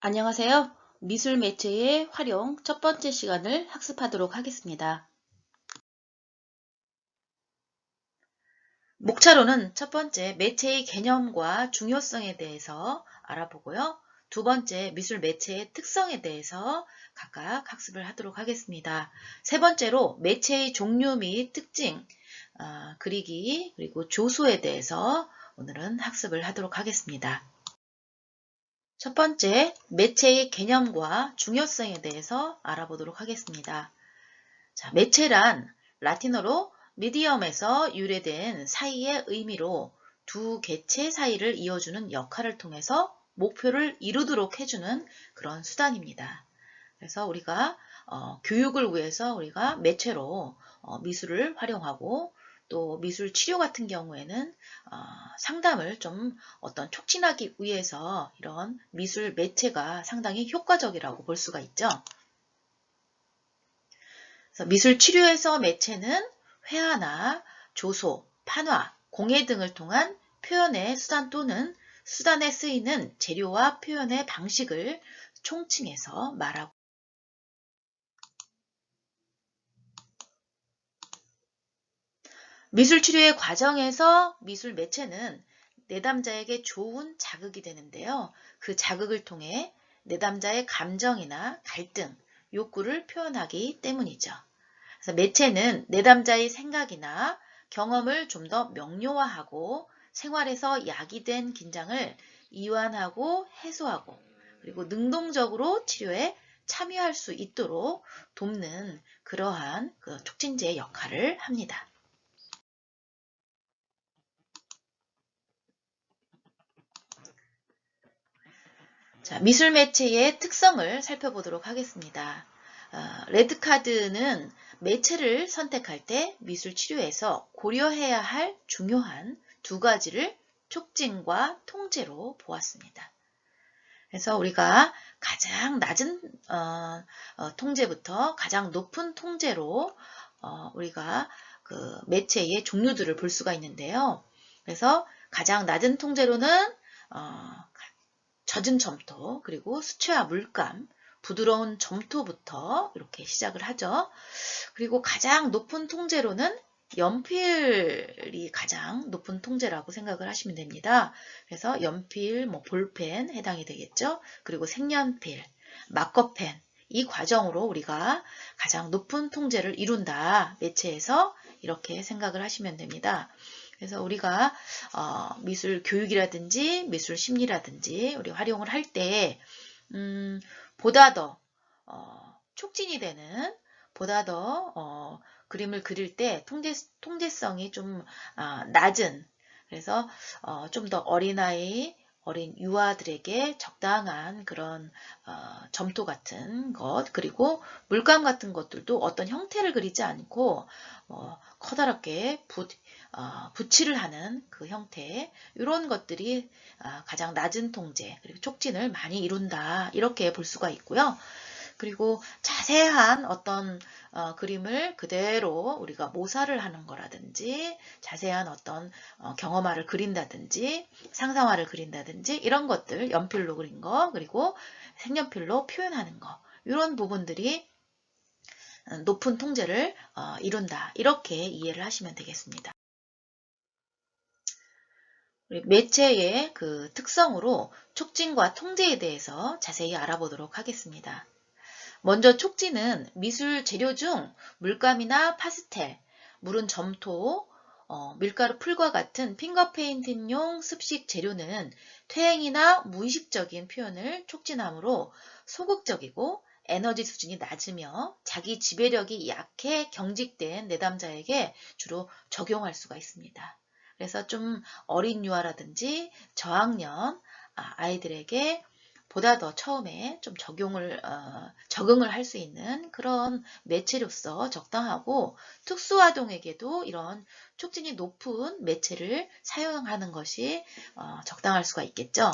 안녕하세요. 미술 매체의 활용 첫 번째 시간을 학습하도록 하겠습니다. 목차로는 첫 번째 매체의 개념과 중요성에 대해서 알아보고요. 두 번째 미술 매체의 특성에 대해서 각각 학습을 하도록 하겠습니다. 세 번째로 매체의 종류 및 특징, 그리기, 그리고 조소에 대해서 오늘은 학습을 하도록 하겠습니다. 첫 번째, 매체의 개념과 중요성에 대해서 알아보도록 하겠습니다. 자, 매체란 라틴어로 미디엄에서 유래된 사이의 의미로 두 객체 사이를 이어주는 역할을 통해서 목표를 이루도록 해주는 그런 수단입니다. 그래서 우리가 교육을 위해서 우리가 매체로 미술을 활용하고 또 미술 치료 같은 경우에는 상담을 좀 어떤 촉진하기 위해서 이런 미술 매체가 상당히 효과적이라고 볼 수가 있죠. 그래서 미술 치료에서 매체는 회화나 조소, 판화, 공예 등을 통한 표현의 수단 또는 수단에 쓰이는 재료와 표현의 방식을 총칭해서 말하고 미술 치료의 과정에서 미술 매체는 내담자에게 좋은 자극이 되는데요. 그 자극을 통해 내담자의 감정이나 갈등, 욕구를 표현하기 때문이죠. 그래서 매체는 내담자의 생각이나 경험을 좀 더 명료화하고 생활에서 야기된 긴장을 이완하고 해소하고 그리고 능동적으로 치료에 참여할 수 있도록 돕는 그러한 촉진제 역할을 합니다. 자, 미술 매체의 특성을 살펴보도록 하겠습니다. 레드카드는 매체를 선택할 때 미술 치료에서 고려해야 할 중요한 두 가지를 촉진과 통제로 보았습니다. 그래서 우리가 가장 낮은 통제부터 가장 높은 통제로 우리가 그 매체의 종류들을 볼 수가 있는데요. 그래서 가장 낮은 통제로는 젖은 점토, 그리고 수채화 물감, 부드러운 점토부터 이렇게 시작을 하죠. 그리고 가장 높은 통제로는 연필이 가장 높은 통제라고 생각을 하시면 됩니다. 그래서 연필, 볼펜 해당이 되겠죠. 그리고 색연필, 마커펜 이 과정으로 우리가 가장 높은 통제를 이룬다. 매체에서 이렇게 생각을 하시면 됩니다. 그래서 우리가 미술 교육이라든지 미술 심리라든지 우리 활용을 할 때 보다 더 촉진이 되는 보다 더 그림을 그릴 때 통제성이 좀 낮은 그래서 좀 더 어린아이 어린 유아들에게 적당한 그런 점토 같은 것 그리고 물감 같은 것들도 어떤 형태를 그리지 않고 커다랗게 붓칠을 하는 그 형태 이런 것들이 가장 낮은 통제 그리고 촉진을 많이 이룬다 이렇게 볼 수가 있고요. 그리고 자세한 어떤 그림을 그대로 우리가 모사를 하는 거라든지 자세한 어떤 경험화를 그린다든지 상상화를 그린다든지 이런 것들 연필로 그린 거 그리고 색연필로 표현하는 거 이런 부분들이 높은 통제를 이룬다 이렇게 이해를 하시면 되겠습니다. 매체의 그 특성으로 촉진과 통제에 대해서 자세히 알아보도록 하겠습니다. 먼저 촉진은 미술 재료 중 물감이나 파스텔, 물은 점토, 밀가루 풀과 같은 핑거 페인팅용 습식 재료는 퇴행이나 무의식적인 표현을 촉진하므로 소극적이고 에너지 수준이 낮으며 자기 지배력이 약해 경직된 내담자에게 주로 적용할 수가 있습니다. 그래서 좀 어린 유아라든지 저학년 아이들에게 보다 더 처음에 좀 적응을 할 수 있는 그런 매체로서 적당하고 특수아동에게도 이런 촉진이 높은 매체를 사용하는 것이 적당할 수가 있겠죠.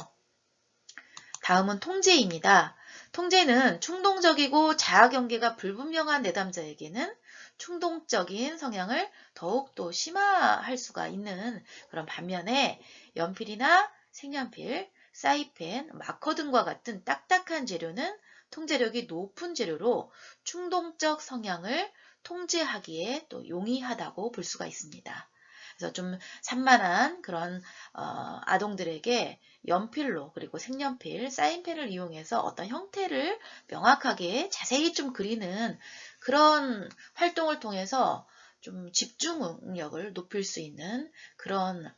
다음은 통제입니다. 통제는 충동적이고 자아경계가 불분명한 내담자에게는 충동적인 성향을 더욱더 심화할 수가 있는 그런 반면에 연필이나 색연필, 사이펜, 마커 등과 같은 딱딱한 재료는 통제력이 높은 재료로 충동적 성향을 통제하기에 또 용이하다고 볼 수가 있습니다. 그래서 좀 산만한 그런 아동들에게 연필로 그리고 색연필, 사인펜을 이용해서 어떤 형태를 명확하게 자세히 좀 그리는 그런 활동을 통해서 좀 집중력을 높일 수 있는 그런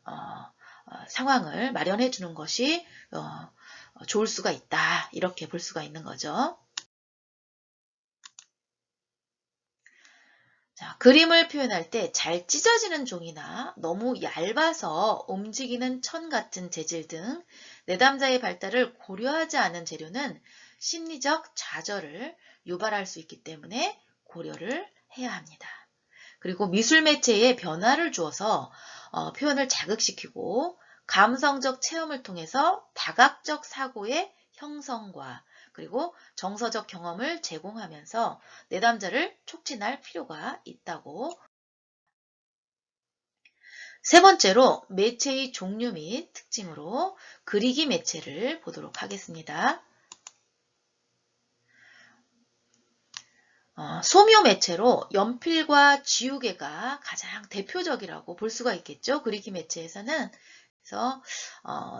상황을 마련해 주는 것이 좋을 수가 있다. 이렇게 볼 수가 있는 거죠. 자, 그림을 표현할 때 잘 찢어지는 종이나 너무 얇아서 움직이는 천 같은 재질 등 내담자의 발달을 고려하지 않은 재료는 심리적 좌절을 유발할 수 있기 때문에 고려를 해야 합니다. 그리고 미술 매체에 변화를 주어서 표현을 자극시키고 감성적 체험을 통해서 다각적 사고의 형성과 그리고 정서적 경험을 제공하면서 내담자를 촉진할 필요가 있다고. 세 번째로 매체의 종류 및 특징으로 그리기 매체를 보도록 하겠습니다. 소묘 매체로 연필과 지우개가 가장 대표적이라고 볼 수가 있겠죠. 그리기 매체에서는. 그래서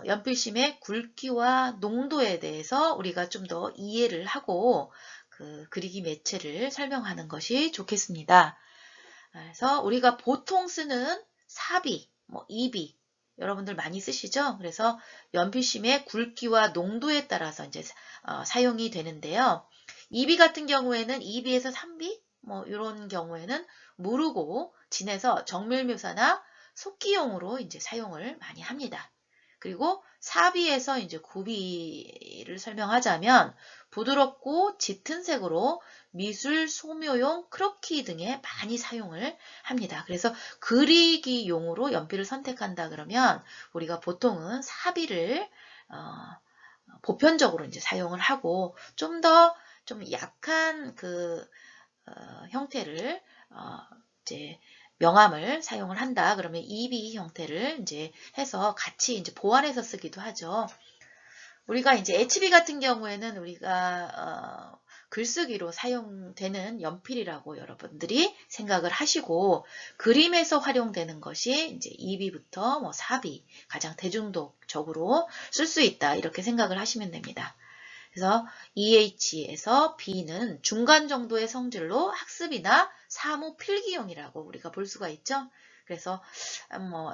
연필심의 굵기와 농도에 대해서 우리가 좀 더 이해를 하고 그 그리기 매체를 설명하는 것이 좋겠습니다. 그래서 우리가 보통 쓰는 사비, 이비 여러분들 많이 쓰시죠? 그래서 연필심의 굵기와 농도에 따라서 이제 사용이 되는데요. 2비 같은 경우에는 2비에서 3비 이런 경우에는 무르고 진해서 정밀묘사나 속기용으로 이제 사용을 많이 합니다. 그리고 4비에서 이제 9비를 설명하자면 부드럽고 짙은 색으로 미술, 소묘용, 크로키 등에 많이 사용을 합니다. 그래서 그리기용으로 연필을 선택한다 그러면 우리가 보통은 4비를 보편적으로 이제 사용을 하고 좀 더 좀 약한 그 형태를 이제 명암을 사용을 한다. 그러면 2B 형태를 이제 해서 같이 이제 보완해서 쓰기도 하죠. 우리가 이제 HB 같은 경우에는 우리가 글쓰기로 사용되는 연필이라고 여러분들이 생각을 하시고 그림에서 활용되는 것이 이제 2B부터 4B 가장 대중적으로 쓸 수 있다 이렇게 생각을 하시면 됩니다. 그래서 EH에서 B는 중간 정도의 성질로 학습이나 사무 필기용이라고 우리가 볼 수가 있죠. 그래서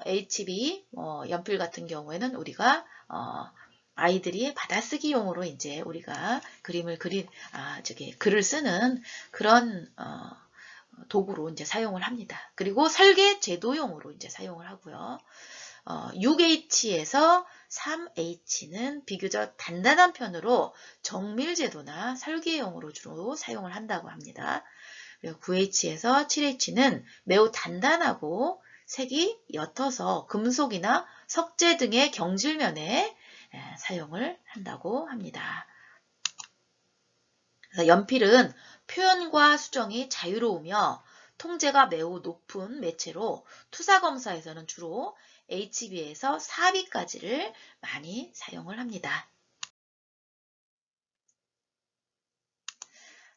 HB 연필 같은 경우에는 우리가 아이들이 받아쓰기용으로 이제 우리가 글을 쓰는 그런 도구로 이제 사용을 합니다. 그리고 설계 제도용으로 이제 사용을 하고요. 6H에서 3H는 비교적 단단한 편으로 정밀제도나 설계용으로 주로 사용을 한다고 합니다. 그리고 9H에서 7H는 매우 단단하고 색이 옅어서 금속이나 석재 등의 경질면에 사용을 한다고 합니다. 그래서 연필은 표현과 수정이 자유로우며 통제가 매우 높은 매체로 투사검사에서는 주로 HB에서 4B까지를 많이 사용을 합니다.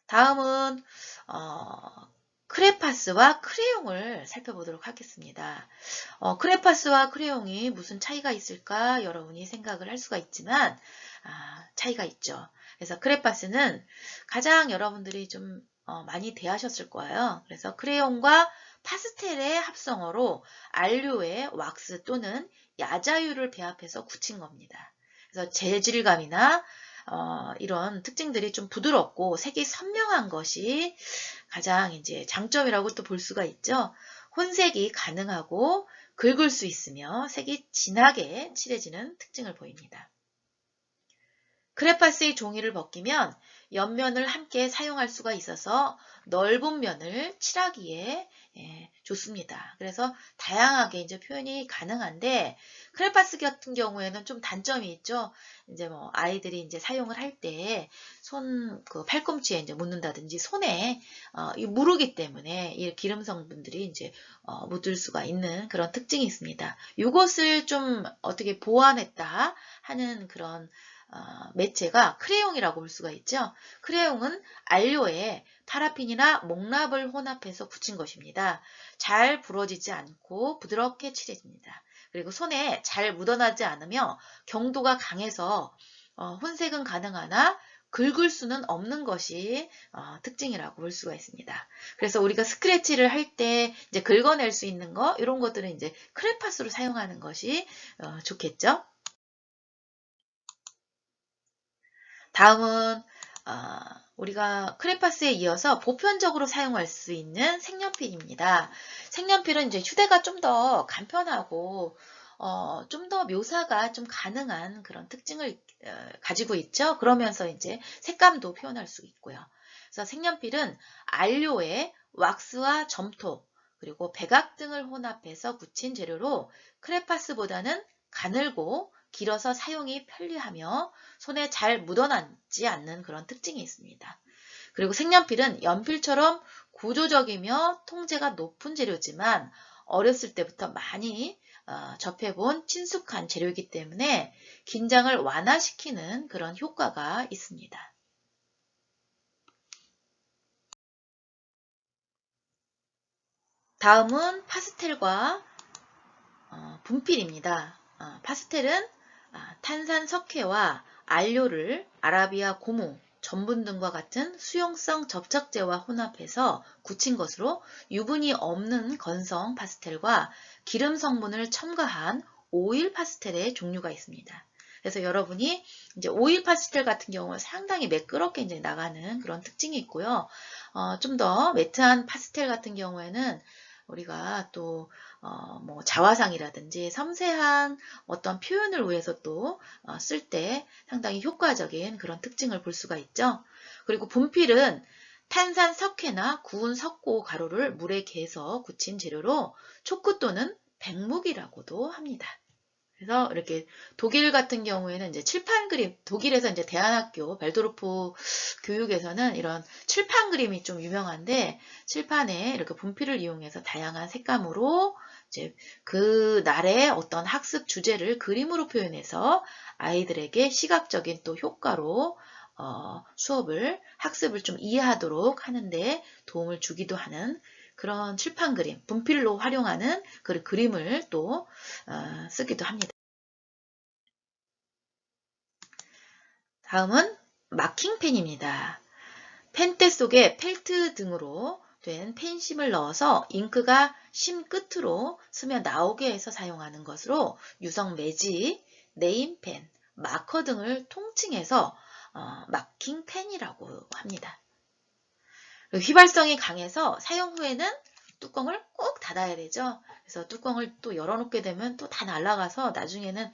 다음은 크레파스와 크레용을 살펴보도록 하겠습니다. 크레파스와 크레용이 무슨 차이가 있을까 여러분이 생각을 할 수가 있지만 차이가 있죠. 그래서 크레파스는 가장 여러분들이 좀 많이 대하셨을 거예요. 그래서 크레용과 파스텔의 합성어로 안료에 왁스 또는 야자유를 배합해서 굳힌 겁니다. 그래서 재질감이나 이런 특징들이 좀 부드럽고 색이 선명한 것이 가장 이제 장점이라고 또 볼 수가 있죠. 혼색이 가능하고 긁을 수 있으며 색이 진하게 칠해지는 특징을 보입니다. 크레파스의 종이를 벗기면 옆면을 함께 사용할 수가 있어서 넓은 면을 칠하기에 좋습니다. 그래서 다양하게 이제 표현이 가능한데 크레파스 같은 경우에는 좀 단점이 있죠. 이제 뭐 아이들이 이제 사용을 할 때 그 팔꿈치에 이제 묻는다든지 손에 무르기 때문에 이 기름 성분들이 이제 묻을 수가 있는 그런 특징이 있습니다. 이것을 좀 어떻게 보완했다 하는 그런 매체가 크레용이라고 볼 수가 있죠. 크레용은 안료에 파라핀이나 목랍을 혼합해서 붙인 것입니다. 잘 부러지지 않고 부드럽게 칠해집니다. 그리고 손에 잘 묻어나지 않으며 경도가 강해서 혼색은 가능하나 긁을 수는 없는 것이 특징이라고 볼 수가 있습니다. 그래서 우리가 스크래치를 할 때 이제 긁어낼 수 있는 거 이런 것들은 이제 크레파스로 사용하는 것이 좋겠죠. 다음은 우리가 크레파스에 이어서 보편적으로 사용할 수 있는 색연필입니다. 색연필은 이제 휴대가 좀 더 간편하고 좀 더 묘사가 좀 가능한 그런 특징을 가지고 있죠. 그러면서 이제 색감도 표현할 수 있고요. 그래서 색연필은 안료에 왁스와 점토 그리고 백악 등을 혼합해서 굳힌 재료로 크레파스보다는 가늘고 길어서 사용이 편리하며 손에 잘 묻어나지 않는 그런 특징이 있습니다. 그리고 색연필은 연필처럼 구조적이며 통제가 높은 재료지만 어렸을 때부터 많이 접해본 친숙한 재료이기 때문에 긴장을 완화시키는 그런 효과가 있습니다. 다음은 파스텔과 분필입니다. 파스텔은 탄산 석회와 안료를 아라비아 고무, 전분 등과 같은 수용성 접착제와 혼합해서 굳힌 것으로 유분이 없는 건성 파스텔과 기름 성분을 첨가한 오일 파스텔의 종류가 있습니다. 그래서 여러분이 이제 오일 파스텔 같은 경우는 상당히 매끄럽게 이제 나가는 그런 특징이 있고요. 좀 더 매트한 파스텔 같은 경우에는 우리가 또 뭐 자화상이라든지 섬세한 어떤 표현을 위해서 또 쓸 때 상당히 효과적인 그런 특징을 볼 수가 있죠. 그리고 분필은 탄산 석회나 구운 석고 가루를 물에 개서 굳힌 재료로 초크 또는 백묵이라고도 합니다. 그래서 이렇게 독일 같은 경우에는 이제 칠판 그림, 독일에서 이제 대안학교, 발도르프 교육에서는 이런 칠판 그림이 좀 유명한데, 칠판에 이렇게 분필을 이용해서 다양한 색감으로 이제 그 날의 어떤 학습 주제를 그림으로 표현해서 아이들에게 시각적인 또 효과로 학습을 좀 이해하도록 하는데 도움을 주기도 하는 그런 칠판 그림, 분필로 활용하는 그 그림을 또 쓰기도 합니다. 다음은 마킹펜입니다. 펜대 속에 펠트 등으로 된 펜심을 넣어서 잉크가 심 끝으로 스며 나오게 해서 사용하는 것으로 유성 매지, 네임펜, 마커 등을 통칭해서 마킹펜이라고 합니다. 휘발성이 강해서 사용 후에는 뚜껑을 꼭 닫아야 되죠. 그래서 뚜껑을 또 열어놓게 되면 또 다 날아가서 나중에는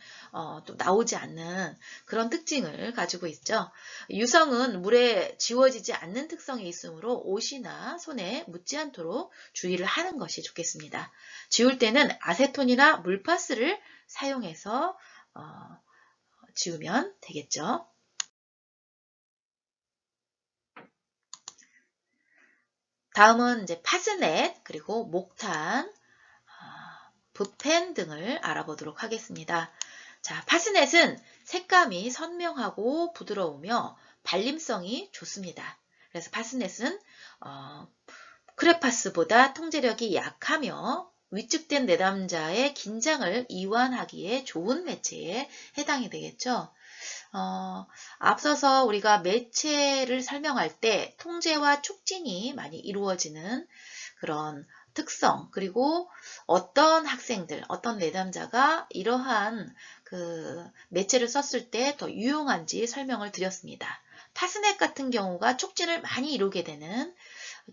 또 나오지 않는 그런 특징을 가지고 있죠. 유성은 물에 지워지지 않는 특성이 있으므로 옷이나 손에 묻지 않도록 주의를 하는 것이 좋겠습니다. 지울 때는 아세톤이나 물파스를 사용해서 지우면 되겠죠. 다음은 이제 파스넷 그리고 목탄, 붓펜 등을 알아보도록 하겠습니다. 자, 파스넷은 색감이 선명하고 부드러우며 발림성이 좋습니다. 그래서 파스넷은 크레파스보다 통제력이 약하며 위축된 내담자의 긴장을 이완하기에 좋은 매체에 해당이 되겠죠. 앞서서 우리가 매체를 설명할 때 통제와 촉진이 많이 이루어지는 그런 특성, 그리고 어떤 학생들, 어떤 내담자가 이러한 그 매체를 썼을 때 더 유용한지 설명을 드렸습니다. 파스넷 같은 경우가 촉진을 많이 이루게 되는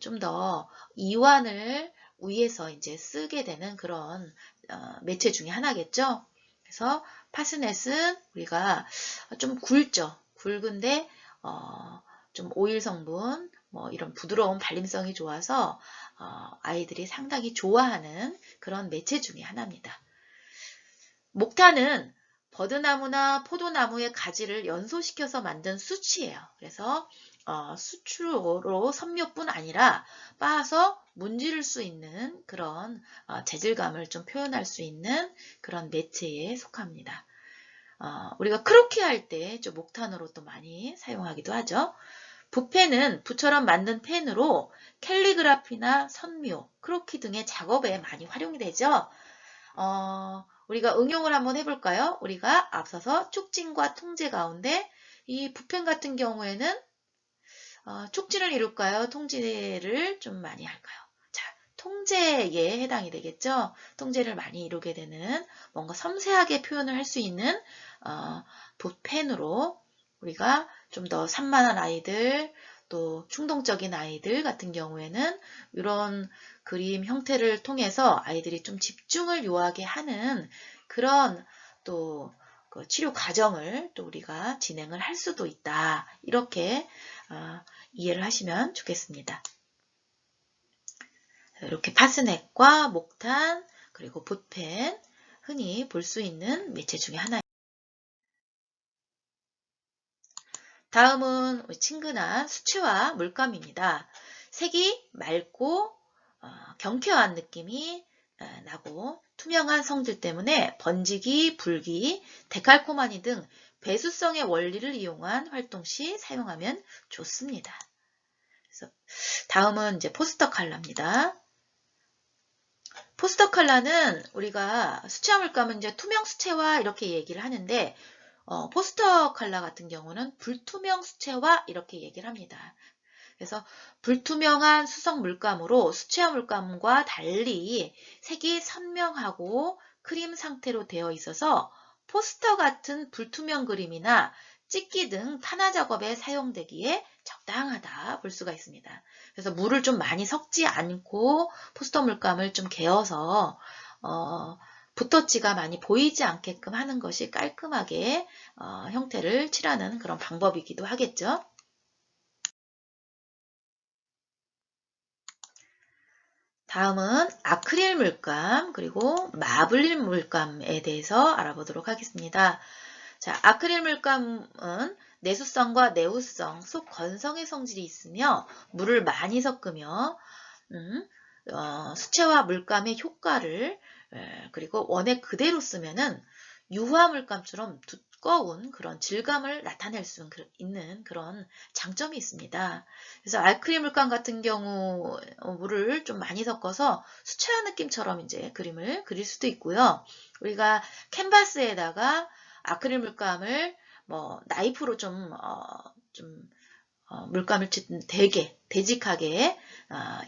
좀 더 이완을 위해서 이제 쓰게 되는 그런 매체 중에 하나겠죠. 그래서 파스넷은 우리가 좀 굵죠. 굵은데 좀 오일 성분, 뭐 이런 부드러운 발림성이 좋아서 아이들이 상당히 좋아하는 그런 매체 중에 하나입니다. 목탄은 버드나무나 포도나무의 가지를 연소시켜서 만든 수치예요. 그래서 수치로 섬유뿐 아니라 빻아서 문지를 수 있는 그런 재질감을 좀 표현할 수 있는 그런 매체에 속합니다. 우리가 크로키 할 때 좀 목탄으로 또 많이 사용하기도 하죠. 붓펜은 붓처럼 만든 펜으로 캘리그라피나 선묘, 크로키 등의 작업에 많이 활용이 되죠. 우리가 응용을 한번 해볼까요? 우리가 앞서서 촉진과 통제 가운데 이 붓펜 같은 경우에는 촉진을 이룰까요? 통제를 좀 많이 할까요? 자, 통제에 해당이 되겠죠? 통제를 많이 이루게 되는 뭔가 섬세하게 표현을 할 수 있는 붓펜으로 우리가 좀 더 산만한 아이들, 또 충동적인 아이들 같은 경우에는 이런 그림 형태를 통해서 아이들이 좀 집중을 요하게 하는 그런 또 그 치료 과정을 또 우리가 진행을 할 수도 있다. 이렇게 이해를 하시면 좋겠습니다. 이렇게 파스넥과 목탄 그리고 붓펜 흔히 볼 수 있는 매체 중에 하나입니다. 다음은 친근한 수채화 물감입니다. 색이 맑고 경쾌한 느낌이 나고 투명한 성질 때문에 번지기, 붉기, 데칼코마니 등 배수성의 원리를 이용한 활동 시 사용하면 좋습니다. 그래서 다음은 이제 포스터 컬러입니다. 포스터 컬러는 우리가 수채화 물감은 이제 투명 수채화 이렇게 얘기를 하는데 포스터 컬러 같은 경우는 불투명 수채화 이렇게 얘기를 합니다. 그래서 불투명한 수성 물감으로 수채화 물감과 달리 색이 선명하고 크림 상태로 되어 있어서 포스터 같은 불투명 그림이나 찍기 등 탄화 작업에 사용되기에 적당하다 볼 수가 있습니다. 그래서 물을 좀 많이 섞지 않고 포스터 물감을 좀 개어서 붓터치가 많이 보이지 않게끔 하는 것이 깔끔하게 형태를 칠하는 그런 방법이기도 하겠죠. 다음은 아크릴 물감 그리고 마블링 물감에 대해서 알아보도록 하겠습니다. 자, 아크릴 물감은 내수성과 내우성, 속 건성의 성질이 있으며 물을 많이 섞으며 수채화 물감의 효과를 그리고 원액 그대로 쓰면은 유화 물감처럼 두꺼운 그런 질감을 나타낼 수 있는 그런 장점이 있습니다. 그래서 아크릴 물감 같은 경우 물을 좀 많이 섞어서 수채화 느낌처럼 이제 그림을 그릴 수도 있고요. 우리가 캔버스에다가 아크릴 물감을 뭐 나이프로 좀 물감을 되게 되직하게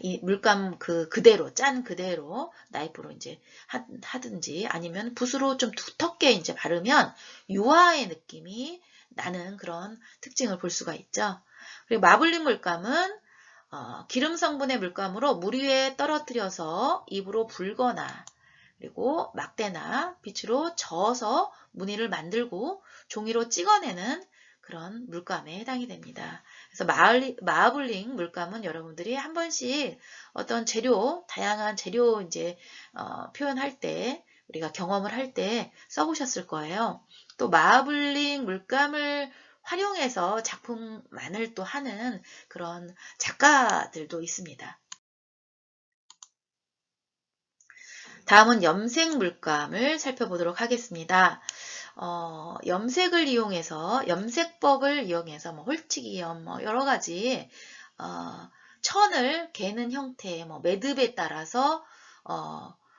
이 물감 그대로 짠 그대로 나이프로 이제 하든지 아니면 붓으로 좀 두텁게 이제 바르면 유화의 느낌이 나는 그런 특징을 볼 수가 있죠. 그리고 마블링 물감은 기름 성분의 물감으로 물 위에 떨어뜨려서 입으로 불거나 그리고 막대나 빛으로 저어서 무늬를 만들고 종이로 찍어내는 그런 물감에 해당이 됩니다. 그래서 마블링 물감은 여러분들이 한 번씩 어떤 재료, 다양한 재료 이제 표현할 때 우리가 경험을 할 때 써보셨을 거예요. 또 마블링 물감을 활용해서 작품만을 또 하는 그런 작가들도 있습니다. 다음은 염색 물감을 살펴보도록 하겠습니다. 염색을 이용해서 염색법을 이용해서 뭐 홀치기염 뭐 여러 가지 천을 개는 형태 뭐 매듭에 따라서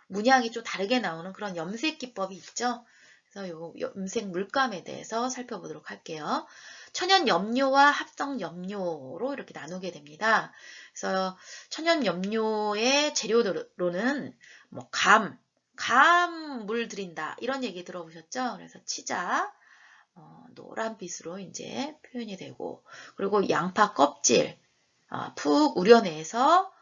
문양이 좀 다르게 나오는 그런 염색 기법이 있죠. 그래서 요 염색 물감에 대해서 살펴보도록 할게요. 천연 염료와 합성 염료로 이렇게 나누게 됩니다. 그래서 천연 염료의 재료로는 뭐 감물 들인다 이런 얘기 들어보셨죠? 그래서 치자 노란빛으로 이제 표현이 되고 그리고 양파 껍질 푹 우려내서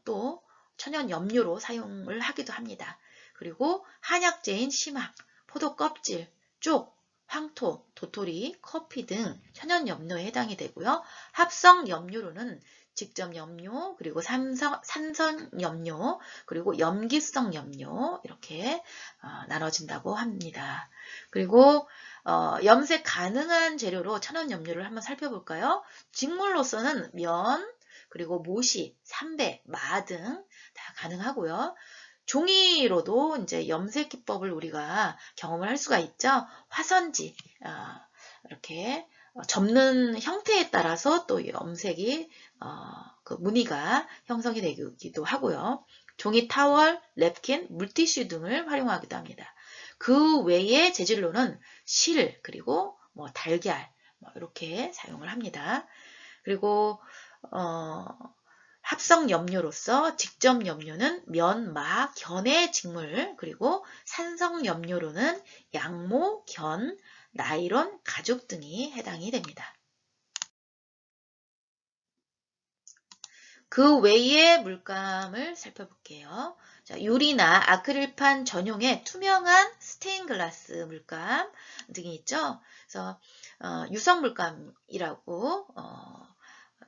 또 천연 염료로 사용을 하기도 합니다. 그리고 한약재인 심학, 포도 껍질, 쪽, 황토, 도토리, 커피 등 천연염료에 해당이 되고요. 합성염료로는 직접염료, 그리고 산성염료, 그리고 염기성염료 이렇게 나눠진다고 합니다. 그리고 염색 가능한 재료로 천연염료를 한번 살펴볼까요? 직물로서는 면, 그리고 모시, 삼배, 마 등 다 가능하고요. 종이로도 이제 염색 기법을 우리가 경험을 할 수가 있죠. 화선지, 이렇게 접는 형태에 따라서 또 염색이 그 무늬가 형성이 되기도 하고요. 종이 타월, 랩킨, 물티슈 등을 활용하기도 합니다. 그 외의 재질로는 실, 그리고 뭐 달걀 이렇게 사용을 합니다. 그리고 합성 염료로서 직접 염료는 면, 마, 견의 직물, 그리고 산성 염료로는 양모, 견, 나일론, 가죽 등이 해당이 됩니다. 그 외의 물감을 살펴볼게요. 자, 유리나 아크릴판 전용의 투명한 스테인글라스 물감 등이 있죠. 그래서 유성 물감이라고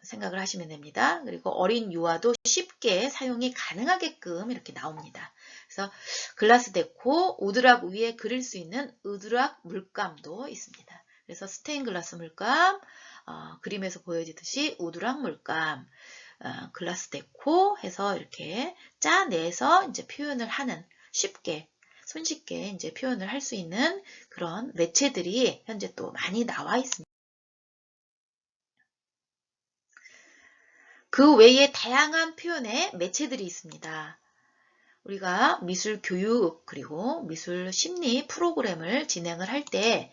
생각을 하시면 됩니다. 그리고 어린 유아도 쉽게 사용이 가능하게끔 이렇게 나옵니다. 그래서 글라스 데코, 우드락 위에 그릴 수 있는 우드락 물감도 있습니다. 그래서 스테인글라스 물감, 그림에서 보여지듯이 우드락 물감, 글라스 데코 해서 이렇게 짜내서 이제 표현을 하는 쉽게 손쉽게 이제 표현을 할 수 있는 그런 매체들이 현재 또 많이 나와 있습니다. 그 외에 다양한 표현의 매체들이 있습니다. 우리가 미술 교육 그리고 미술 심리 프로그램을 진행을 할 때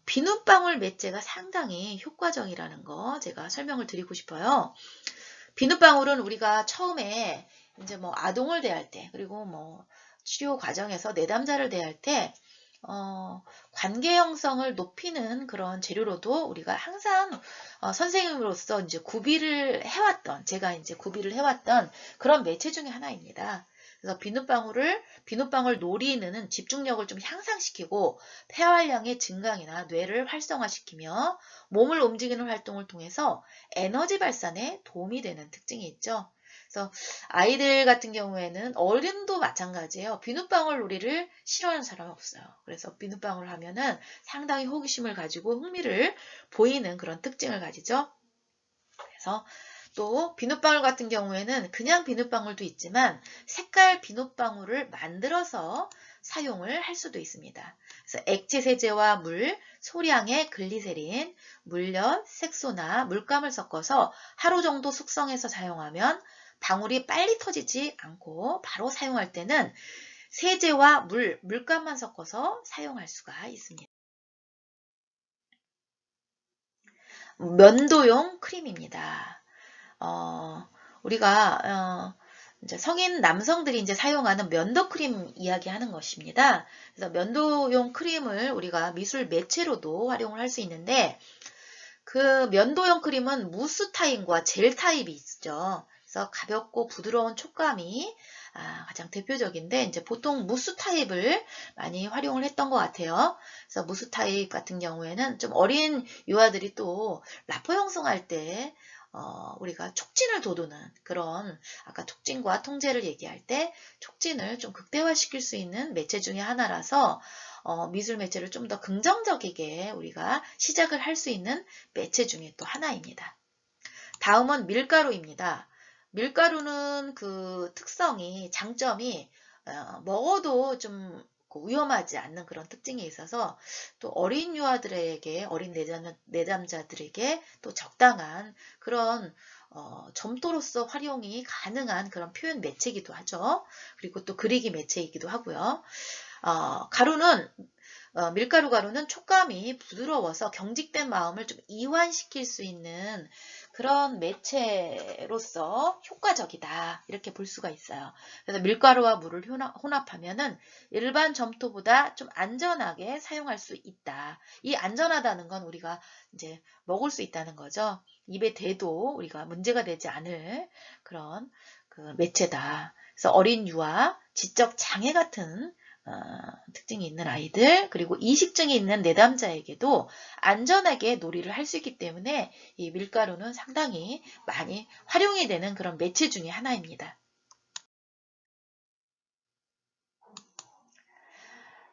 비눗방울 매체가 상당히 효과적이라는 거 제가 설명을 드리고 싶어요. 비눗방울은 우리가 처음에 이제 뭐 아동을 대할 때 그리고 뭐 치료 과정에서 내담자를 대할 때 관계 형성을 높이는 그런 재료로도 우리가 항상 선생님으로서 이제 구비를 해왔던 제가 이제 구비를 해왔던 그런 매체 중에 하나입니다. 그래서 비눗방울 놀이는 집중력을 좀 향상시키고 폐활량의 증강이나 뇌를 활성화시키며 몸을 움직이는 활동을 통해서 에너지 발산에 도움이 되는 특징이 있죠. 그래서 아이들 같은 경우에는 어른도 마찬가지예요. 비눗방울 놀이를 싫어하는 사람은 없어요. 그래서 비눗방울 하면은 상당히 호기심을 가지고 흥미를 보이는 그런 특징을 가지죠. 그래서 또 비눗방울 같은 경우에는 그냥 비눗방울도 있지만 색깔 비눗방울을 만들어서 사용을 할 수도 있습니다. 그래서 액체 세제와 물, 소량의 글리세린, 물엿, 색소나 물감을 섞어서 하루 정도 숙성해서 사용하면 방울이 빨리 터지지 않고 바로 사용할 때는 세제와 물감만 섞어서 사용할 수가 있습니다. 면도용 크림입니다. 우리가 이제 성인 남성들이 이제 사용하는 면도 크림 이야기하는 것입니다. 그래서 면도용 크림을 우리가 미술 매체로도 활용을 할 수 있는데 그 면도용 크림은 무스 타입과 젤 타입이 있죠. 그래서 가볍고 부드러운 촉감이 가장 대표적인데 이제 보통 무스 타입을 많이 활용을 했던 것 같아요. 그래서 무스 타입 같은 경우에는 좀 어린 유아들이 또 라포 형성할 때 우리가 촉진을 돋우는 그런 아까 촉진과 통제를 얘기할 때 촉진을 좀 극대화시킬 수 있는 매체 중에 하나라서 미술 매체를 좀 더 긍정적이게 우리가 시작을 할 수 있는 매체 중에 또 하나입니다. 다음은 밀가루입니다. 밀가루는 그 장점이 먹어도 좀 위험하지 않는 그런 특징이 있어서 또 어린 유아들에게, 어린 내담자들에게 또 적당한 그런 점토로서 활용이 가능한 그런 표현 매체이기도 하죠. 그리고 또 그리기 매체이기도 하고요. 밀가루 가루는 촉감이 부드러워서 경직된 마음을 좀 이완시킬 수 있는 그런 매체로서 효과적이다. 이렇게 볼 수가 있어요. 그래서 밀가루와 물을 혼합하면은 일반 점토보다 좀 안전하게 사용할 수 있다. 이 안전하다는 건 우리가 이제 먹을 수 있다는 거죠. 입에 대도 우리가 문제가 되지 않을 그런 그 매체다. 그래서 어린 유아, 지적 장애 같은 특징이 있는 아이들, 그리고 이식증이 있는 내담자에게도 안전하게 놀이를 할 수 있기 때문에 이 밀가루는 상당히 많이 활용이 되는 그런 매체 중에 하나입니다.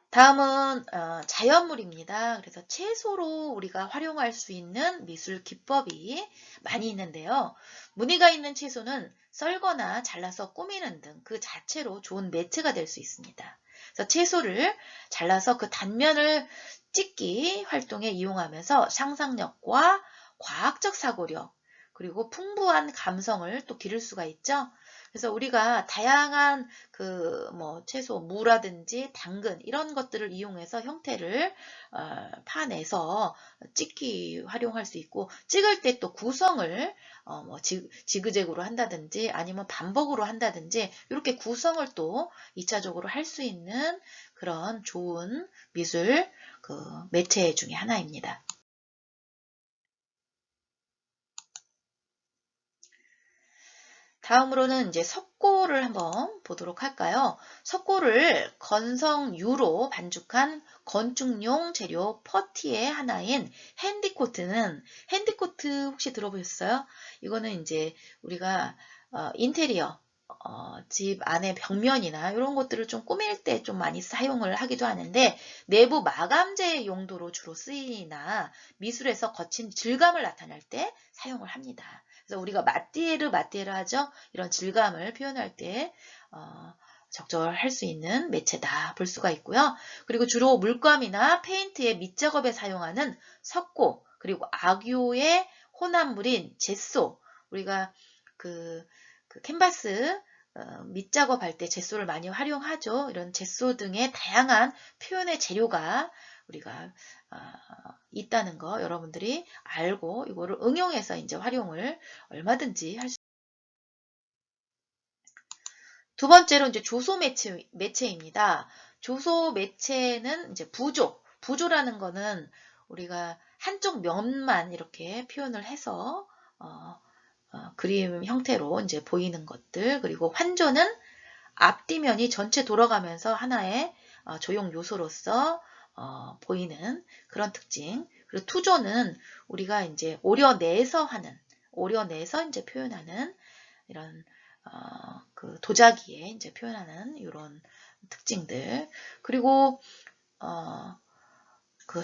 다음은 자연물입니다. 그래서 채소로 우리가 활용할 수 있는 미술 기법이 많이 있는데요. 무늬가 있는 채소는 썰거나 잘라서 꾸미는 등 그 자체로 좋은 매체가 될 수 있습니다. 그래서 채소를 잘라서 그 단면을 찍기 활동에 이용하면서 상상력과 과학적 사고력, 그리고 풍부한 감성을 또 기를 수가 있죠. 그래서 우리가 다양한 채소, 무라든지 당근 이런 것들을 이용해서 형태를 파내서 찍기 활용할 수 있고, 찍을 때 또 구성을 지그재그로 한다든지 아니면 반복으로 한다든지 이렇게 구성을 또 2차적으로 할 수 있는 그런 좋은 미술 매체 중에 하나입니다. 다음으로는 이제 석고를 한번 보도록 할까요? 석고를 건성유로 반죽한 건축용 재료 퍼티의 하나인 핸디코트는, 핸디코트 혹시 들어보셨어요? 이거는 이제 우리가 인테리어, 집 안에 벽면이나 이런 것들을 좀 꾸밀 때 좀 많이 사용을 하기도 하는데, 내부 마감재 용도로 주로 쓰이나 미술에서 거친 질감을 나타낼 때 사용을 합니다. 그래서 우리가 마띠에르 하죠. 이런 질감을 표현할 때 적절할 수 있는 매체다 볼 수가 있고요. 그리고 주로 물감이나 페인트의 밑작업에 사용하는 석고, 그리고 악유의 혼합물인 젯소, 우리가 그 캔버스 밑작업 할 때 젯소를 많이 활용하죠. 이런 젯소 등의 다양한 표현의 재료가 우리가 있다는 거 여러분들이 알고 이거를 응용해서 이제 활용을 얼마든지 할 수. 두 번째로 이제 조소 매체입니다. 조소 매체는 이제 부조라는 거는 우리가 한쪽 면만 이렇게 표현을 해서 그림 형태로 이제 보이는 것들, 그리고 환조는 앞뒤면이 전체 돌아가면서 하나의 조형 요소로서 보이는 그런 특징. 그리고 투조는 우리가 이제 오려내서 이제 표현하는 이런 도자기에 이제 표현하는 이런 특징들. 그리고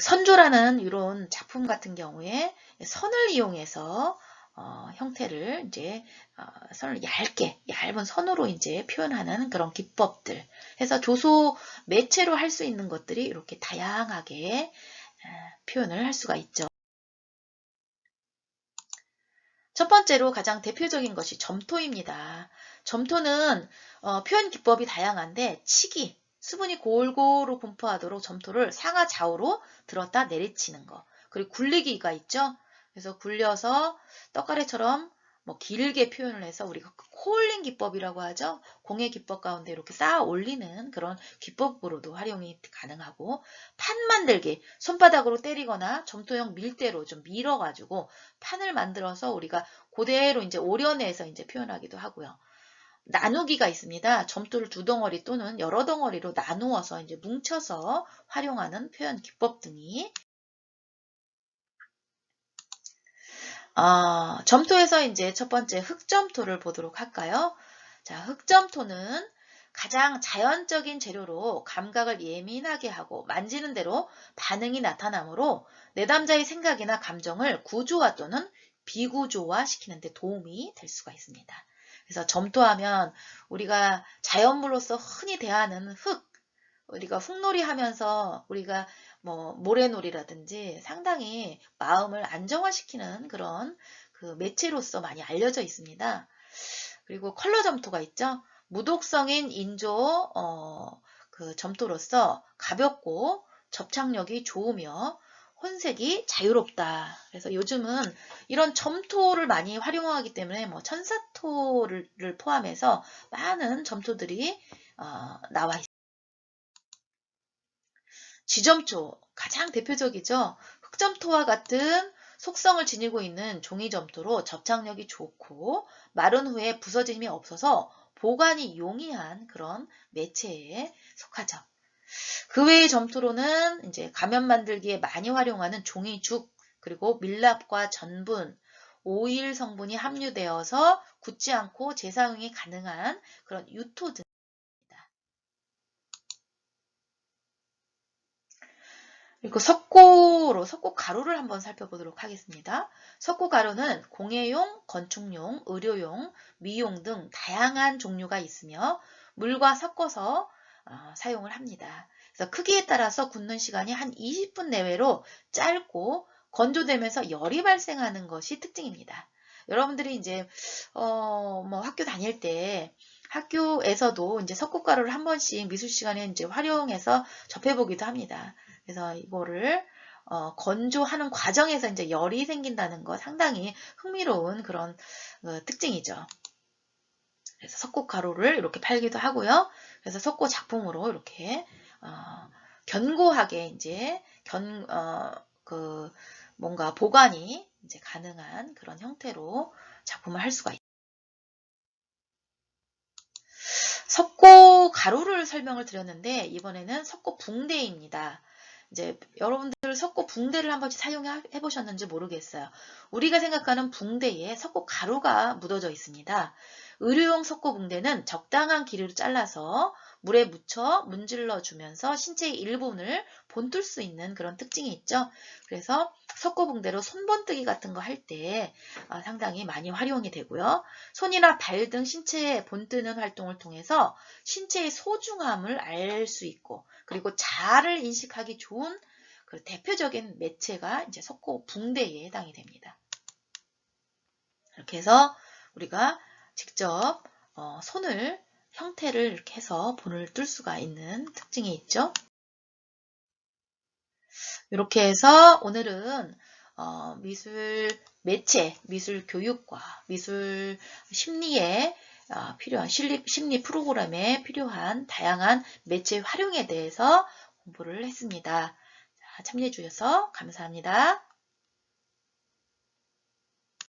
선조라는 이런 작품 같은 경우에 선을 이용해서 형태를 이제 선을 얇은 선으로 이제 표현하는 그런 기법들 해서 조소 매체로 할 수 있는 것들이 이렇게 다양하게 표현을 할 수가 있죠. 첫 번째로 가장 대표적인 것이 점토입니다. 점토는 표현 기법이 다양한데 치기, 수분이 골고루 분포하도록 점토를 상하 좌우로 들었다 내리치는 거, 그리고 굴리기가 있죠. 그래서 굴려서 떡가래처럼 길게 표현을 해서 우리가 코올링 기법이라고 하죠. 공예 기법 가운데 이렇게 쌓아 올리는 그런 기법으로도 활용이 가능하고, 판 만들기, 손바닥으로 때리거나 점토형 밀대로 좀 밀어가지고 판을 만들어서 우리가 그대로 이제 오려내서 이제 표현하기도 하고요. 나누기가 있습니다. 점토를 두 덩어리 또는 여러 덩어리로 나누어서 이제 뭉쳐서 활용하는 표현 기법 등이 점토에서 이제 첫 번째 흑점토를 보도록 할까요? 자, 흑점토는 가장 자연적인 재료로 감각을 예민하게 하고 만지는 대로 반응이 나타나므로 내담자의 생각이나 감정을 구조화 또는 비구조화 시키는 데 도움이 될 수가 있습니다. 그래서 점토하면 우리가 자연물로서 흔히 대하는 흙, 우리가 흙놀이 하면서 우리가 모래놀이라든지 상당히 마음을 안정화시키는 그런 매체로서 많이 알려져 있습니다. 그리고 컬러 점토가 있죠. 무독성인 인조 점토로서 가볍고 접착력이 좋으며 혼색이 자유롭다. 그래서 요즘은 이런 점토를 많이 활용하기 때문에 천사토를 포함해서 많은 점토들이 나와 있습니다. 지점토, 가장 대표적이죠. 흑점토와 같은 속성을 지니고 있는 종이점토로 접착력이 좋고 마른 후에 부서짐이 없어서 보관이 용이한 그런 매체에 속하죠. 그 외의 점토로는 이제 가면 만들기에 많이 활용하는 종이죽, 그리고 밀랍과 전분, 오일 성분이 함유되어서 굳지 않고 재사용이 가능한 그런 유토 등입니다. 그리고 석고 가루를 한번 살펴보도록 하겠습니다. 석고 가루는 공예용, 건축용, 의료용, 미용 등 다양한 종류가 있으며 물과 섞어서 사용을 합니다. 그래서 크기에 따라서 굳는 시간이 한 20분 내외로 짧고 건조되면서 열이 발생하는 것이 특징입니다. 여러분들이 이제 뭐 학교 다닐 때 학교에서도 이제 석고가루를 한 번씩 미술 시간에 이제 활용해서 접해보기도 합니다. 그래서 이거를 건조하는 과정에서 이제 열이 생긴다는 거 상당히 흥미로운 그런 특징이죠. 그래서 석고가루를 이렇게 팔기도 하고요. 그래서 석고 작품으로 이렇게 견고하게 이제 뭔가 보관이 이제 가능한 그런 형태로 작품을 할 수가 있습니다. 석고 가루를 설명을 드렸는데 이번에는 석고 붕대입니다. 이제 여러분들 석고 붕대를 한 번씩 사용해 보셨는지 모르겠어요. 우리가 생각하는 붕대에 석고 가루가 묻어져 있습니다. 의료용 석고 붕대는 적당한 길이로 잘라서 물에 묻혀 문질러 주면서 신체의 일부분을 본뜰 수 있는 그런 특징이 있죠. 그래서 석고 붕대로 손번뜨기 같은 거 할 때 상당히 많이 활용이 되고요. 손이나 발 등 신체에 본뜨는 활동을 통해서 신체의 소중함을 알 수 있고, 그리고 자아를 인식하기 좋은 그 대표적인 매체가 이제 석고 붕대에 해당이 됩니다. 이렇게 해서 우리가 직접 손을 형태를 이렇게 해서 본을 뜰 수가 있는 특징이 있죠. 이렇게 해서 오늘은 미술 매체, 미술 교육과 미술 심리에 필요한 심리 프로그램에 필요한 다양한 매체 활용에 대해서 공부를 했습니다. 참여해 주셔서 감사합니다.